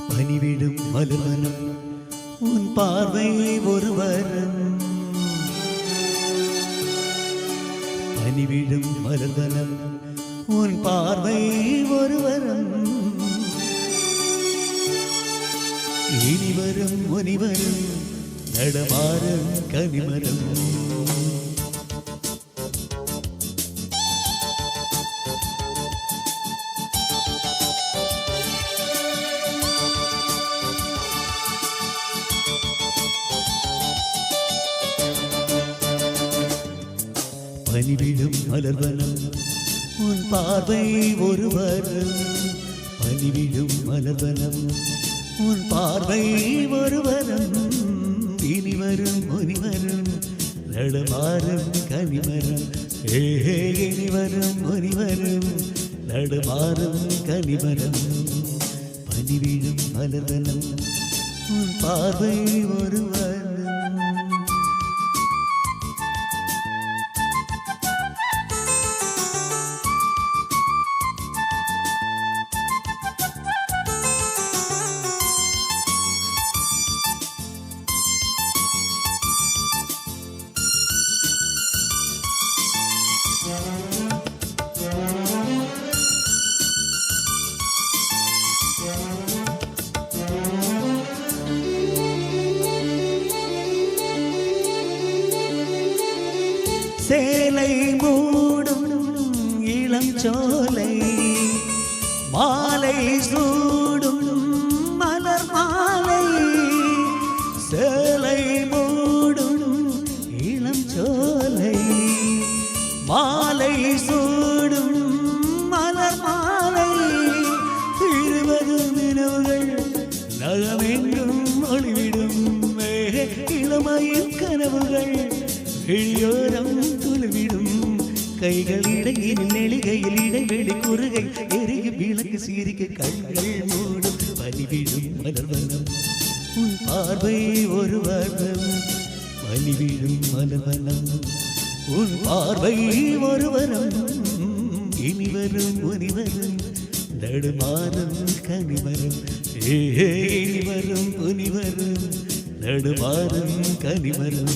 பனிவிடும் மலர்வனம் உன் பார்வை ஒரு வரம். பனிவிடும் மலர்வனம் உன் பார்வை ஒரு வரம். இனிவரும் முனிவரும் நடமாறும் கனிமரம். பனிவிடும் மலர்வனம் உன் பார்வை ஒரு வரம். பனிவிடும் மலர்வனம் உன் பார்வை ஒரு வரம். இனிவரும் முனிவரும் நடமாறும் கனிமரம். இனிவரும் முனிவரும் நடமாறும் கனிமரம். பனிவிடும் மலர்வனம் உன் பார்வை ஒரு வரம். சேலை மூடும் இளம் சோலை மாலை சூடும் மலர் மாலை. சேலை மூடும் இளம் சோலை மாலை சூடும் மலர் மாலை. இருவரும் நினைவுகள் நகமெங்கும் ஒளிவிடும். இளமையின் கனவுகள் வெளியோரம் துளுவிடும். கைகள் இடையில் நெளிகையில் இடைவெளி குறுகை எரியும் விளக்கு சீரிக்க கண்கள் மூடும். பனிவிடும் மலர்வனம் உன் பார்வை ஒரு வரம். பனிவிடும் மலர்வனம் உன் பார்வை ஒரு வரம். இனிவரும் முனிவரும் நடுமாறும் கனிமரம். இனிவரும் முனிவரும் நடுமாறும் கனிமரம்.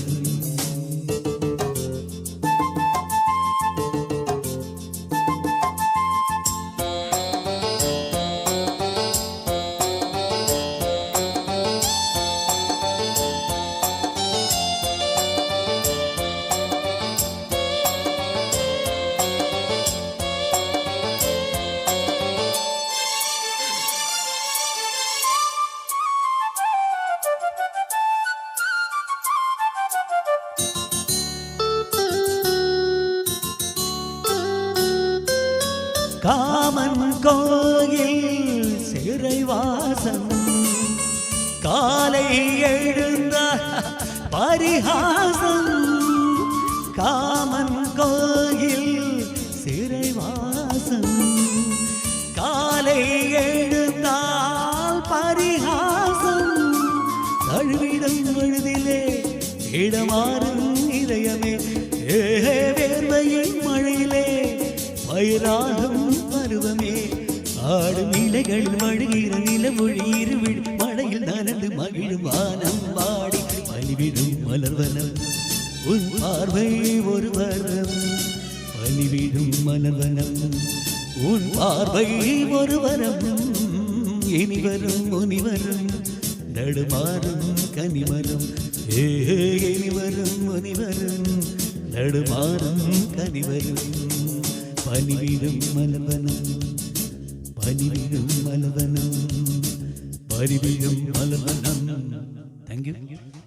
காமன் கோயில் சிறைவாசம். காலை எழுந்த பரிகாசம். காமன் கோயில் சிறைவாசம். காலை எழுந்தால் பரிகாசம். தழுவிடம் பொழுதிலே இடமாறும் இதயமே. வேர்வையின் மழையிலே பயிராகும் பருவமே. ஆடும் இலைகள் மழுகிற நிலமொழி இருவிழ் மழையில் நனந்து மகிழும் வானம் வாடி. பனிவிடும் மலர்வனம் உன் பார்வை ஒரு வரம். பனிவிடும் மலர்வனம் உன் பார்வை ஒரு வரம். இனிவரும் முனிவரும் நடுமாறும் கனிமரம். இனிவரும் முனிவரும் நடுமாறும் கனிவரும். பனிவிடும் மலர்வனம் பனிவிடும் மலர்வனம் பனிவிடும் மலர்வனம். Thank you.